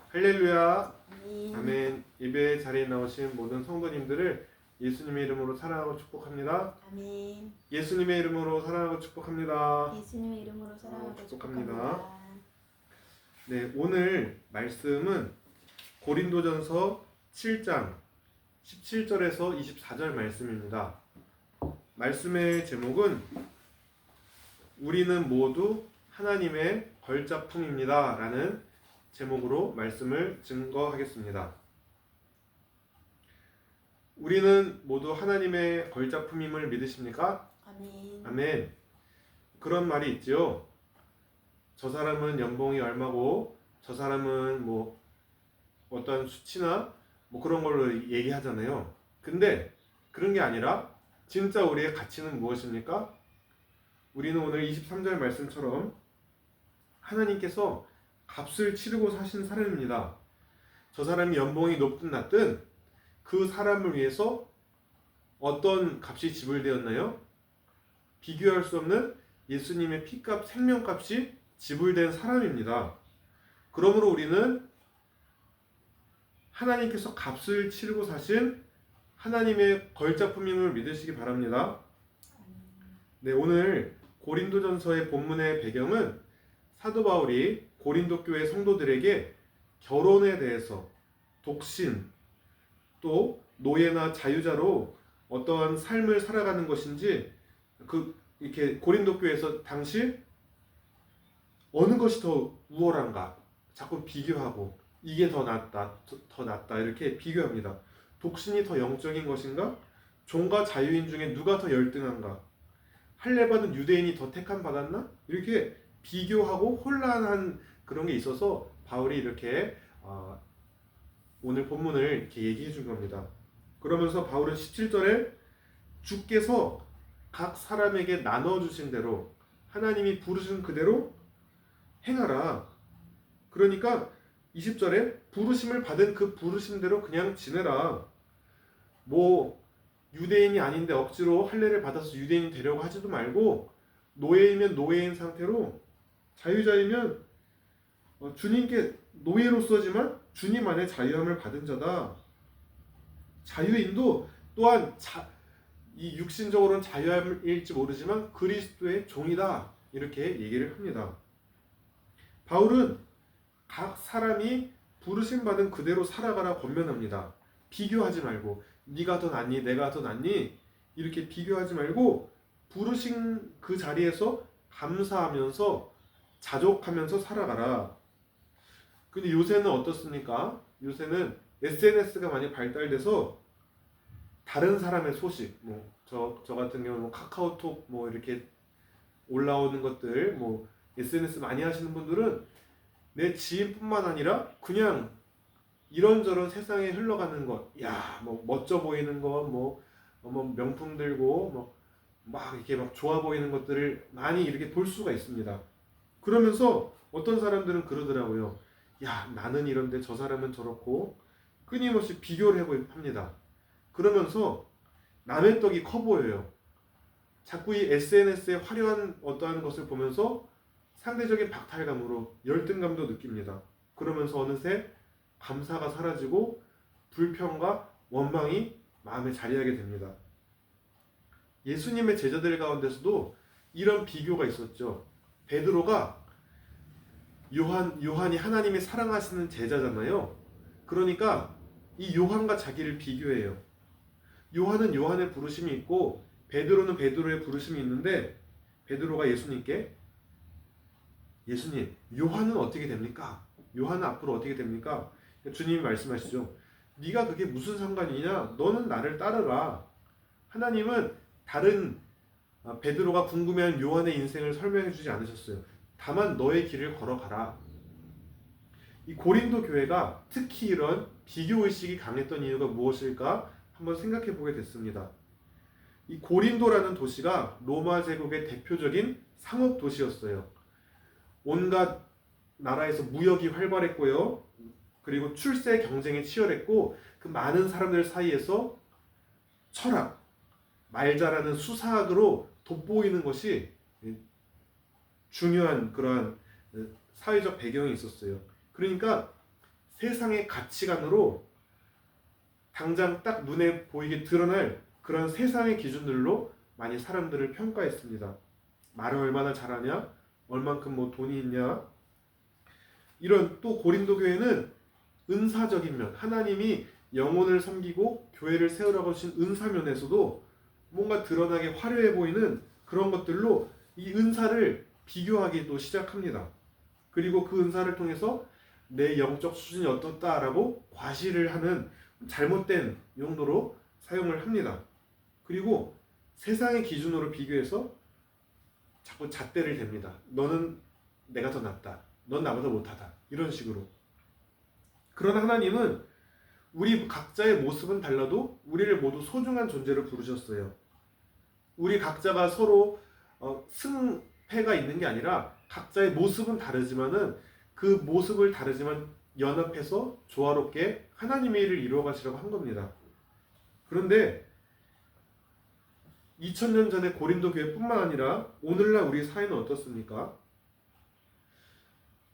할렐루야. 아멘. 아멘. 예배 자리에 나오신 모든 성도님들을 예수님의 이름으로 사랑하고 축복합니다. 아멘. 예수님의 이름으로 사랑하고 축복합니다. 예수님의 이름으로 사랑하고 축복합니다. 축복합니다. 네, 오늘 말씀은 고린도전서 7장 17절에서 24절 말씀입니다. 말씀의 제목은 우리는 모두 하나님의 걸작품입니다 라는 제목으로 말씀을 증거하겠습니다. 우리는 모두 하나님의 걸작품임을 믿으십니까? 아멘. 아멘. 그런 말이 있지요. 저 사람은 연봉이 얼마고 저 사람은 뭐 어떤 수치나 뭐 그런 걸로 얘기하잖아요. 근데 그런 게 아니라 진짜 우리의 가치는 무엇입니까? 우리는 오늘 23절 말씀처럼 하나님께서 값을 치르고 사신 사람입니다. 저 사람이 연봉이 높든 낮든 그 사람을 위해서 어떤 값이 지불되었나요? 비교할 수 없는 예수님의 피값, 생명값이 지불된 사람입니다. 그러므로 우리는 하나님께서 값을 치르고 사신 하나님의 걸작품임을 믿으시기 바랍니다. 네, 오늘 고린도전서의 본문의 배경은 사도 바울이 고린도 교회 성도들에게 결혼에 대해서 독신, 또 노예나 자유자로 어떠한 삶을 살아가는 것인지 이렇게 고린도 교회에서 당시 어느 것이 더 우월한가 자꾸 비교하고 이게 더 낫다 이렇게 비교합니다. 독신이 더 영적인 것인가? 종과 자유인 중에 누가 더 열등한가? 할례받은 유대인이 더 택함 받았나? 이렇게 비교하고 혼란한 그런 게 있어서 바울이 이렇게 오늘 본문을 이렇게 얘기해 준 겁니다. 그러면서 바울은 17절에 주께서 각 사람에게 나눠주신 대로 하나님이 부르신 그대로 행하라. 그러니까 20절에 부르심을 받은 그 부르심대로 그냥 지내라. 뭐 유대인이 아닌데 억지로 할례를 받아서 유대인이 되려고 하지도 말고 노예이면 노예인 상태로 자유자이면 주님께 노예로서지만 주님 안에 자유함을 받은 자다. 자유인도 또한 이 육신적으로는 자유함일지 모르지만 그리스도의 종이다. 이렇게 얘기를 합니다. 바울은 각 사람이 부르심 받은 그대로 살아가라 권면합니다. 비교하지 말고 네가 더 낫니 내가 더 낫니 이렇게 비교하지 말고 부르신 그 자리에서 감사하면서 자족하면서 살아가라. 근데 요새는 어떻습니까? 요새는 SNS가 많이 발달돼서 다른 사람의 소식, 뭐 저 같은 경우는 카카오톡 뭐 이렇게 올라오는 것들, 뭐 SNS 많이 하시는 분들은 내 지인뿐만 아니라 그냥 이런저런 세상에 흘러가는 것, 야, 뭐 멋져 보이는 것, 뭐 명품 들고 뭐 막 이렇게 막 좋아 보이는 것들을 많이 이렇게 볼 수가 있습니다. 그러면서 어떤 사람들은 그러더라고요. 야, 나는 이런데 저 사람은 저렇고 끊임없이 비교를 합니다. 그러면서 남의 떡이 커 보여요. 자꾸 이 SNS의 화려한 어떠한 것을 보면서 상대적인 박탈감으로 열등감도 느낍니다. 그러면서 어느새 감사가 사라지고 불평과 원망이 마음에 자리하게 됩니다. 예수님의 제자들 가운데서도 이런 비교가 있었죠. 베드로가 요한이 하나님이 사랑하시는 제자잖아요. 그러니까 이 요한과 자기를 비교해요. 요한은 요한의 부르심이 있고 베드로는 베드로의 부르심이 있는데 베드로가 예수님께 예수님, 요한은 어떻게 됩니까? 요한은 앞으로 어떻게 됩니까? 주님이 말씀하시죠. 네가 그게 무슨 상관이냐? 너는 나를 따르라. 하나님은 다른 베드로가 궁금해한 요한의 인생을 설명해 주지 않으셨어요. 다만 너의 길을 걸어가라. 이 고린도 교회가 특히 이런 비교의식이 강했던 이유가 무엇일까? 한번 생각해 보게 됐습니다. 이 고린도라는 도시가 로마 제국의 대표적인 상업 도시였어요. 온갖 나라에서 무역이 활발했고요. 그리고 출세 경쟁이 치열했고 그 많은 사람들 사이에서 철학, 말 잘하는 수사학으로 돋보이는 것이 중요한 그러한 사회적 배경이 있었어요. 그러니까 세상의 가치관으로 당장 딱 눈에 보이게 드러날 그런 세상의 기준들로 많이 사람들을 평가했습니다. 말을 얼마나 잘하냐, 얼만큼 뭐 돈이 있냐. 이런 또 고린도 교회는 은사적인 면, 하나님이 영혼을 섬기고 교회를 세우라고 하신 은사면에서도 뭔가 드러나게 화려해 보이는 그런 것들로 이 은사를 비교하기도 시작합니다. 그리고 그 은사를 통해서 내 영적 수준이 어떻다라고 과시를 하는 잘못된 용도로 사용을 합니다. 그리고 세상의 기준으로 비교해서 자꾸 잣대를 댑니다. 너는 내가 더 낫다. 넌 나보다 못하다. 이런 식으로. 그러나 하나님은 우리 각자의 모습은 달라도 우리를 모두 소중한 존재로 부르셨어요. 우리 각자가 서로 승패가 있는 게 아니라 각자의 모습은 다르지만은 그 모습을 다르지만 연합해서 조화롭게 하나님의 일을 이루어 가시라고 한 겁니다. 그런데 2000년 전에 고린도 교회뿐만 아니라 오늘날 우리 사회는 어떻습니까?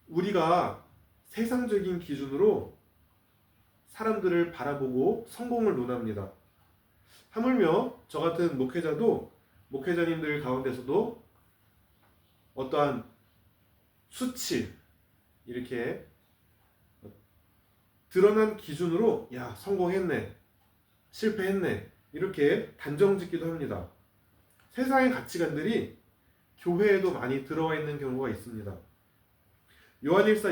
우리가 세상적인 기준으로 사람들을 바라보고 성공을 논합니다. 하물며 저 같은 목회자님들 가운데서도 어떠한 수치, 이렇게 드러난 기준으로 야 성공했네, 실패했네 이렇게 단정짓기도 합니다. 세상의 가치관들이 교회에도 많이 들어와 있는 경우가 있습니다. 요한일서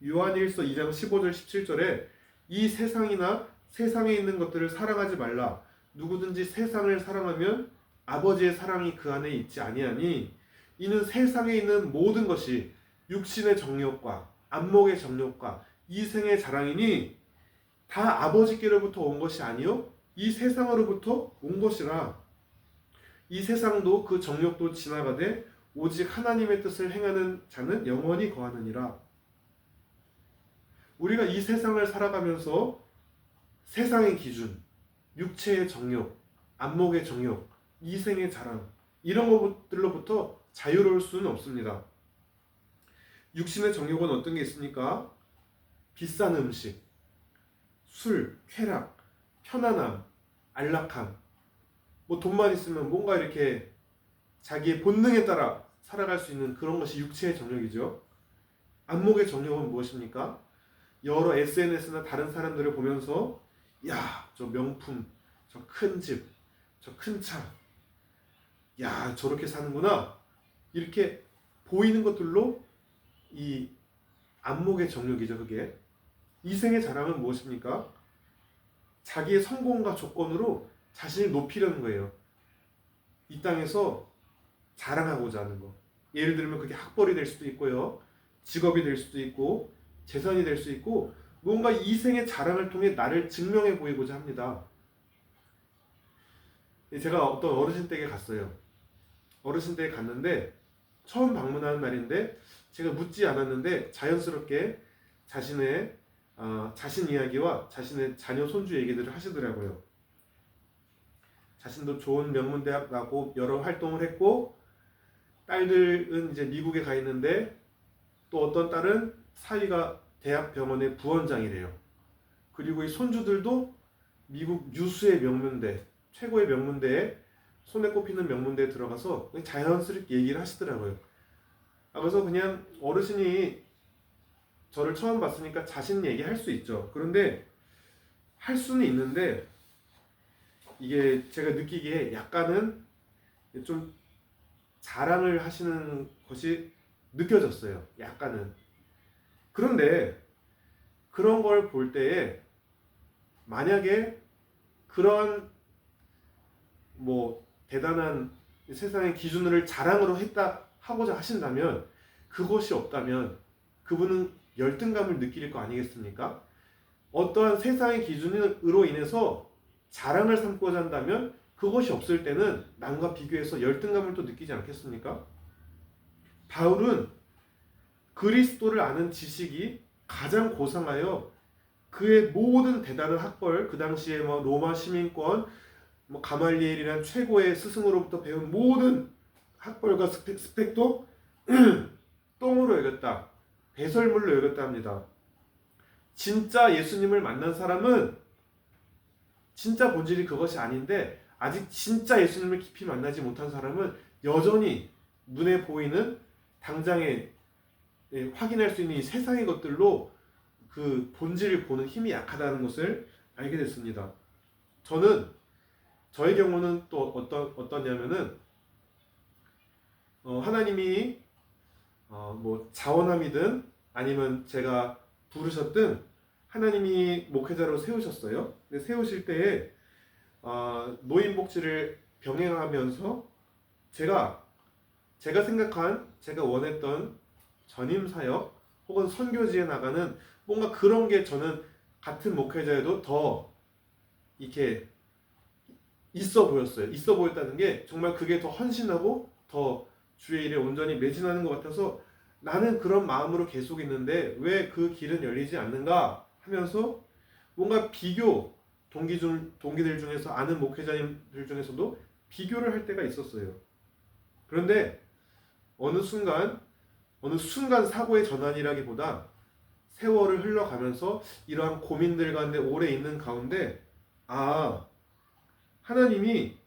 2장 15절 17절에 이 세상이나 세상에 있는 것들을 사랑하지 말라. 누구든지 세상을 사랑하면 아버지의 사랑이 그 안에 있지 아니하니 이는 세상에 있는 모든 것이 육신의 정욕과 안목의 정욕과 이생의 자랑이니 다 아버지께로부터 온 것이 아니요 이 세상으로부터 온 것이라. 이 세상도 그 정욕도 지나가되 오직 하나님의 뜻을 행하는 자는 영원히 거하느니라. 우리가 이 세상을 살아가면서 세상의 기준, 육체의 정욕, 안목의 정욕, 이생의 자랑 이런 것들로부터 자유로울 수는 없습니다. 육신의 정욕은 어떤 게 있습니까? 비싼 음식, 술, 쾌락, 편안함, 안락함. 뭐 돈만 있으면 뭔가 이렇게 자기의 본능에 따라 살아갈 수 있는 그런 것이 육체의 정욕이죠. 안목의 정욕은 무엇입니까? 여러 SNS나 다른 사람들을 보면서 야, 저 명품, 저 큰 집, 저 큰 차, 야, 저렇게 사는구나 이렇게 보이는 것들로 이 안목의 정욕이죠. 그게 이생의 자랑은 무엇입니까? 자기의 성공과 조건으로 자신을 높이려는 거예요. 이 땅에서 자랑하고자 하는 거. 예를 들면 그게 학벌이 될 수도 있고요, 직업이 될 수도 있고 재산이 될 수 있고 뭔가 이생의 자랑을 통해 나를 증명해 보이고자 합니다. 제가 어떤 어르신 댁에 갔어요. 어르신 댁에 갔는데 처음 방문하는 날인데 제가 묻지 않았는데 자연스럽게 자신의 자신 이야기와 자신의 자녀 손주 얘기들을 하시더라고요. 자신도 좋은 명문대학 나고 여러 활동을 했고 딸들은 이제 미국에 가 있는데 또 어떤 딸은 사위가 대학병원의 부원장이래요. 그리고 이 손주들도 미국 유수의 명문대, 최고의 명문대에 손에 꼽히는 명문대에 들어가서 자연스럽게 얘기를 하시더라고요. 그래서 그냥 어르신이 저를 처음 봤으니까 자신 얘기할 수 있죠. 그런데 할 수는 있는데 이게 제가 느끼기에 약간은 좀 자랑을 하시는 것이 느껴졌어요. 약간은. 그런데 그런 걸 볼 때에 만약에 그런 뭐 대단한 세상의 기준을 자랑으로 하고자 하신다면 그것이 없다면 그분은 열등감을 느낄 거 아니겠습니까? 어떠한 세상의 기준으로 인해서 자랑을 삼고자 한다면 그것이 없을 때는 남과 비교해서 열등감을 또 느끼지 않겠습니까? 바울은 그리스도를 아는 지식이 가장 고상하여 그의 모든 대단한 학벌, 그 당시에 뭐 로마 시민권, 뭐 가말리엘이란 최고의 스승으로부터 배운 모든 학벌과 스펙도 똥으로 여겼다, 배설물로 여겼다 합니다. 진짜 예수님을 만난 사람은 진짜 본질이 그것이 아닌데, 아직 진짜 예수님을 깊이 만나지 못한 사람은 여전히 눈에 보이는 당장에 확인할 수 있는 이 세상의 것들로 그 본질을 보는 힘이 약하다는 것을 알게 됐습니다. 저의 경우는 또 어떠냐면은 하나님이 뭐 자원함이든 아니면 제가 부르셨든 하나님이 목회자로 세우셨어요. 근데 세우실 때에 노인복지를 병행하면서 제가 생각한, 제가 원했던 전임 사역 혹은 선교지에 나가는 뭔가 그런 게 저는 같은 목회자에도 더 이렇게 있어 보였어요. 있어 보였다는 게 정말 그게 더 헌신하고 더 주의 일에 온전히 매진하는 것 같아서 나는 그런 마음으로 계속 있는데 왜 그 길은 열리지 않는가 하면서 뭔가 동기들 중에서 아는 목회자님들 중에서도 비교를 할 때가 있었어요. 그런데 어느 순간 사고의 전환이라기보다 세월을 흘러가면서 이러한 고민들 가운데 오래 있는 가운데 하나님이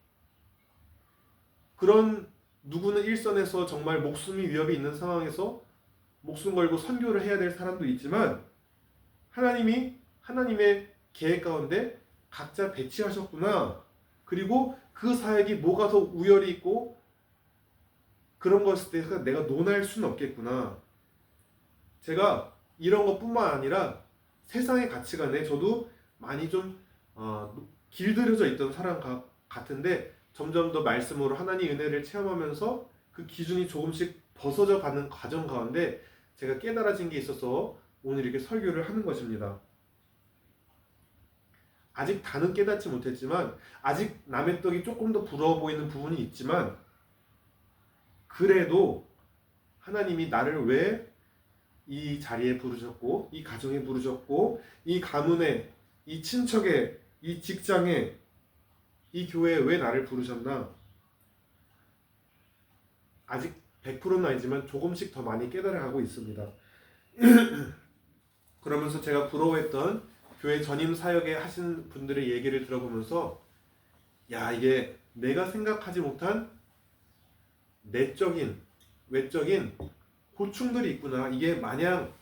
그런 누구는 일선에서 정말 목숨이 위협이 있는 상황에서 목숨 걸고 선교를 해야 될 사람도 있지만 하나님이 하나님의 계획 가운데 각자 배치하셨구나. 그리고 그 사역이 뭐가 더 우열이 있고 그런 것에 대해서 내가 논할 수는 없겠구나. 제가 이런 것뿐만 아니라 세상의 가치관에 저도 많이 좀 길들여져 있던 사람 같은데 점점 더 말씀으로 하나님 은혜를 체험하면서 그 기준이 조금씩 벗어져 가는 과정 가운데 제가 깨달아진 게 있어서 오늘 이렇게 설교를 하는 것입니다. 아직 다는 깨닫지 못했지만 아직 남의 떡이 조금 더 부러워 보이는 부분이 있지만 그래도 하나님이 나를 왜 이 자리에 부르셨고 이 가정에 부르셨고 이 가문에 이 친척에 이 직장에 이 교회에 왜 나를 부르셨나 아직 100%는 아니지만 조금씩 더 많이 깨달아가고 있습니다. 그러면서 제가 부러워했던 교회 전임 사역에 하신 분들의 얘기를 들어보면서 이게 내가 생각하지 못한 내적인 외적인 고충들이 있구나. 이게 마냥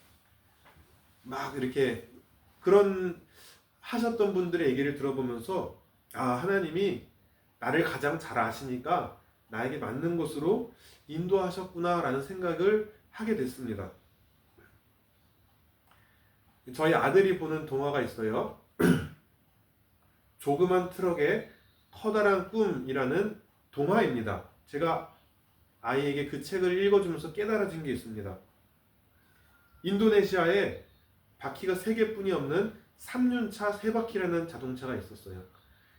막 이렇게 그런 하셨던 분들의 얘기를 들어보면서 하나님이 나를 가장 잘 아시니까 나에게 맞는 곳으로 인도하셨구나라는 생각을 하게 됐습니다. 저희 아들이 보는 동화가 있어요. 조그만 트럭의 커다란 꿈이라는 동화입니다. 제가 아이에게 그 책을 읽어주면서 깨달아진 게 있습니다. 인도네시아에 바퀴가 3개뿐이 없는 3륜차 3바퀴라는 자동차가 있었어요.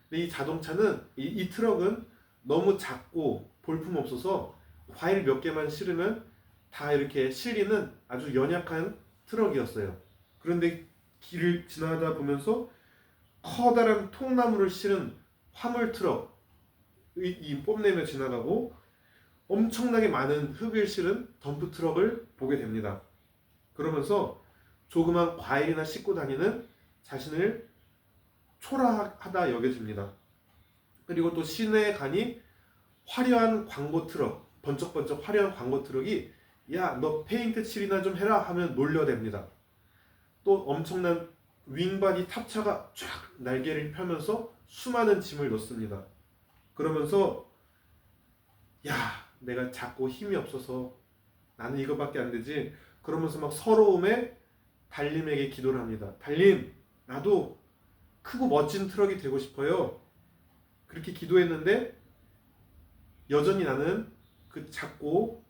근데 이 자동차는 이 트럭은 너무 작고 볼품없어서 과일 몇 개만 실으면 다 이렇게 실리는 아주 연약한 트럭이었어요. 그런데 길을 지나다 보면서 커다란 통나무를 실은 화물 트럭이 뽐내며 지나가고 엄청나게 많은 흙을 실은 덤프 트럭을 보게 됩니다. 그러면서 조그만 과일이나 싣고 다니는 자신을 초라하다 여겨집니다. 그리고 또 시내에 가니 화려한 광고 트럭, 번쩍번쩍 화려한 광고 트럭이 너 페인트 칠이나 좀 해라 하면 놀려댑니다. 또 엄청난 윙바디 탑차가 쫙 날개를 펴면서 수많은 짐을 넣습니다. 그러면서 내가 작고 힘이 없어서 나는 이거밖에 안 되지. 그러면서 막 서러움에 달림에게 기도를 합니다. 달림, 나도 크고 멋진 트럭이 되고 싶어요. 그렇게 기도했는데 여전히 나는 그 작고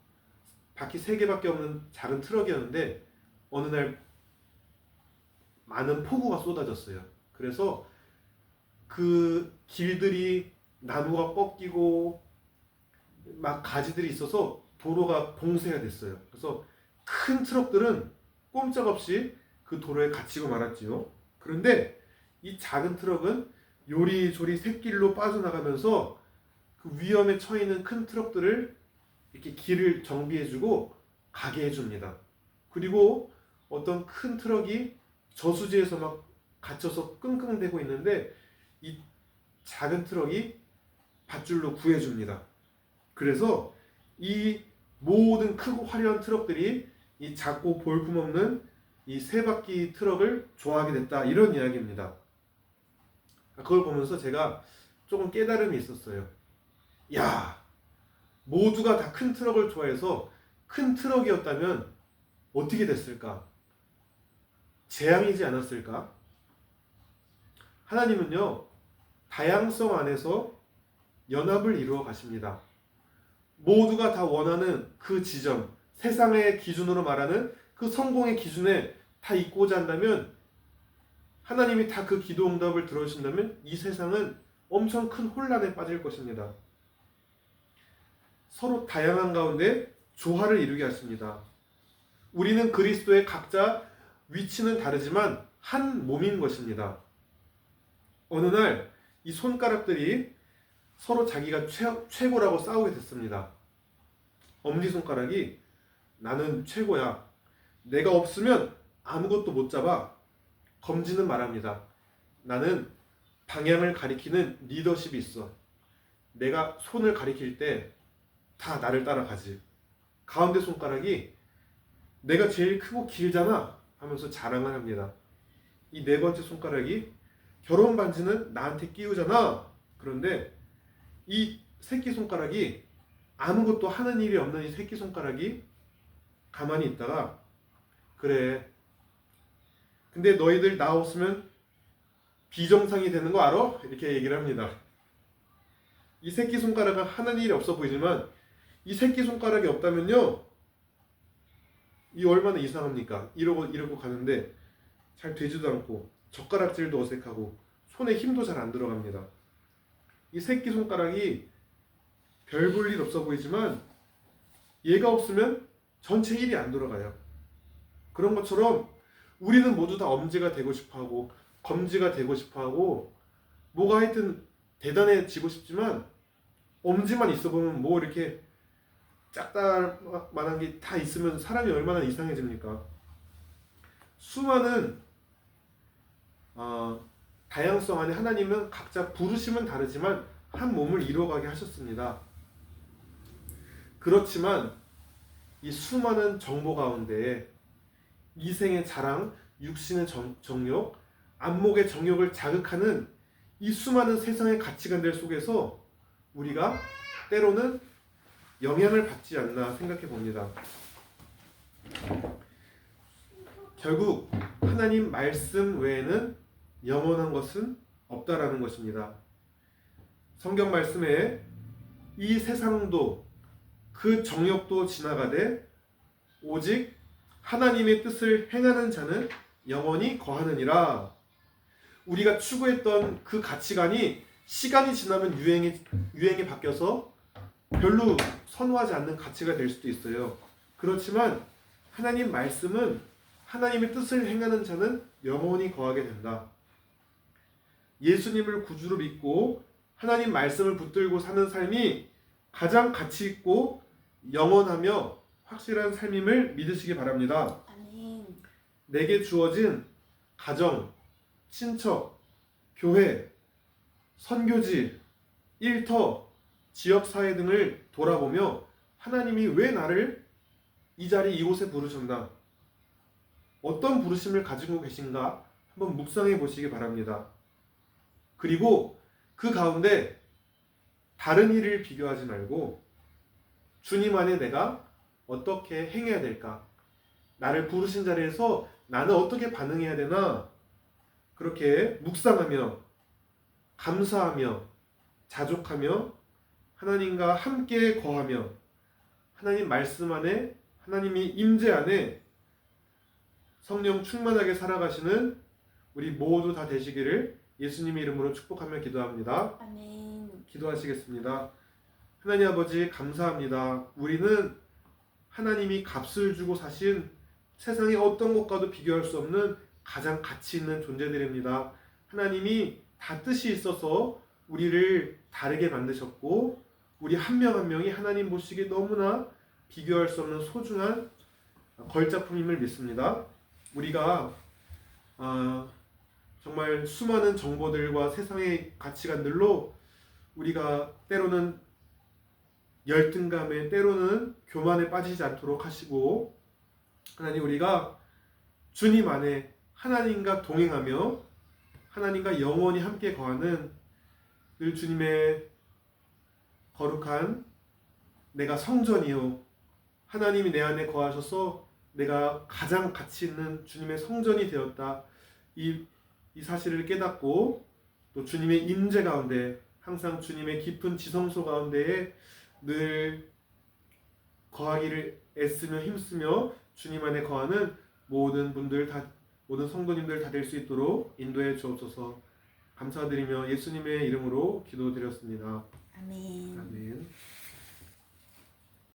바퀴 3개밖에 없는 작은 트럭이었는데 어느 날 많은 폭우가 쏟아졌어요. 그래서 그 길들이 나무가 꺾이고 막 가지들이 있어서 도로가 봉쇄가 됐어요. 그래서 큰 트럭들은 꼼짝없이 그 도로에 갇히고 말았지요. 그런데 이 작은 트럭은 요리조리 샛길로 빠져나가면서 그 위험에 처해 있는 큰 트럭들을 이렇게 길을 정비해주고 가게 해줍니다. 그리고 어떤 큰 트럭이 저수지에서 막 갇혀서 끙끙대고 있는데 이 작은 트럭이 밧줄로 구해줍니다. 그래서 이 모든 크고 화려한 트럭들이 이 작고 볼품없는 이 세 바퀴 트럭을 좋아하게 됐다, 이런 이야기입니다. 그걸 보면서 제가 조금 깨달음이 있었어요. 야, 모두가 다 큰 트럭을 좋아해서 큰 트럭이었다면 어떻게 됐을까? 재앙이지 않았을까? 하나님은요, 다양성 안에서 연합을 이루어 가십니다. 모두가 다 원하는 그 지점, 세상의 기준으로 말하는 그 성공의 기준에 다 있고자 한다면, 하나님이 다 그 기도 응답을 들어주신다면 이 세상은 엄청 큰 혼란에 빠질 것입니다. 서로 다양한 가운데 조화를 이루게 하십니다. 우리는 그리스도의 각자 위치는 다르지만 한 몸인 것입니다. 어느 날 이 손가락들이 서로 자기가 최고라고 싸우게 됐습니다. 엄지손가락이 나는 최고야, 내가 없으면 아무것도 못 잡아. 검지는 말합니다. 나는 방향을 가리키는 리더십이 있어. 내가 손을 가리킬 때 다 나를 따라가지. 가운데 손가락이 내가 제일 크고 길잖아 하면서 자랑을 합니다. 이 네 번째 손가락이 결혼 반지는 나한테 끼우잖아. 그런데 이 새끼손가락이 아무것도 하는 일이 없는 이 새끼손가락이 가만히 있다가 그래, 근데 너희들 나 없으면 비정상이 되는 거 알아? 이렇게 얘기를 합니다. 이 새끼손가락은 하는 일이 없어 보이지만 이 새끼손가락이 없다면요, 이 얼마나 이상합니까? 이러고 가는데 잘 되지도 않고 젓가락질도 어색하고 손에 힘도 잘 안 들어갑니다. 이 새끼손가락이 별 볼 일 없어 보이지만 얘가 없으면 전체 일이 안 돌아가요. 그런 것처럼 우리는 모두 다 엄지가 되고 싶어하고 검지가 되고 싶어하고 뭐가 하여튼 대단해지고 싶지만 엄지만 있어 보면 뭐 이렇게 짝달만한 게 다 있으면 사람이 얼마나 이상해집니까? 수많은 다양성 안에 하나님은 각자 부르심은 다르지만 한 몸을 이루어가게 하셨습니다. 그렇지만 이 수많은 정보 가운데 이생의 자랑, 육신의 정욕, 안목의 정욕을 자극하는 이 수많은 세상의 가치관들 속에서 우리가 때로는 영향을 받지 않나 생각해 봅니다. 결국 하나님 말씀 외에는 영원한 것은 없다라는 것입니다. 성경 말씀에 이 세상도 그 정욕도 지나가되 오직 하나님의 뜻을 행하는 자는 영원히 거하느니라. 우리가 추구했던 그 가치관이 시간이 지나면 유행이 바뀌어서 별로 선호하지 않는 가치가 될 수도 있어요. 그렇지만 하나님 말씀은 하나님의 뜻을 행하는 자는 영원히 거하게 된다. 예수님을 구주로 믿고 하나님 말씀을 붙들고 사는 삶이 가장 가치 있고 영원하며 확실한 삶임을 믿으시기 바랍니다. 아멘. 내게 주어진 가정, 친척, 교회, 선교지, 일터, 지역사회 등을 돌아보며 하나님이 왜 나를 이 자리 이곳에 부르셨나? 어떤 부르심을 가지고 계신가? 한번 묵상해 보시기 바랍니다. 그리고 그 가운데 다른 일을 비교하지 말고 주님 안에 내가 어떻게 행해야 될까? 나를 부르신 자리에서 나는 어떻게 반응해야 되나? 그렇게 묵상하며 감사하며 자족하며 하나님과 함께 거하며 하나님 말씀 안에 하나님이 임재 안에 성령 충만하게 살아가시는 우리 모두 다 되시기를 예수님의 이름으로 축복하며 기도합니다. 아멘. 기도하시겠습니다. 하나님 아버지 감사합니다. 우리는 하나님이 값을 주고 사신 세상의 어떤 것과도 비교할 수 없는 가장 가치 있는 존재들입니다. 하나님이 다 뜻이 있어서 우리를 다르게 만드셨고 우리 한 명 한 명이 하나님 보시기에 너무나 비교할 수 없는 소중한 걸작품임을 믿습니다. 우리가 정말 수많은 정보들과 세상의 가치관들로 우리가 때로는 열등감에 때로는 교만에 빠지지 않도록 하시고 하나님 우리가 주님 안에 하나님과 동행하며 하나님과 영원히 함께 거하는 늘 주님의 거룩한 내가 성전이요 하나님이 내 안에 거하셔서 내가 가장 가치 있는 주님의 성전이 되었다. 이 사실을 깨닫고 또 주님의 임재 가운데 항상 주님의 깊은 지성소 가운데에 늘 거하기를 애쓰며 힘쓰며 주님 안에 거하는 모든 분들 다 모든 성도님들 다 될 수 있도록 인도해 주옵소서. 감사드리며 예수님의 이름으로 기도드렸습니다. 아멘. 아멘.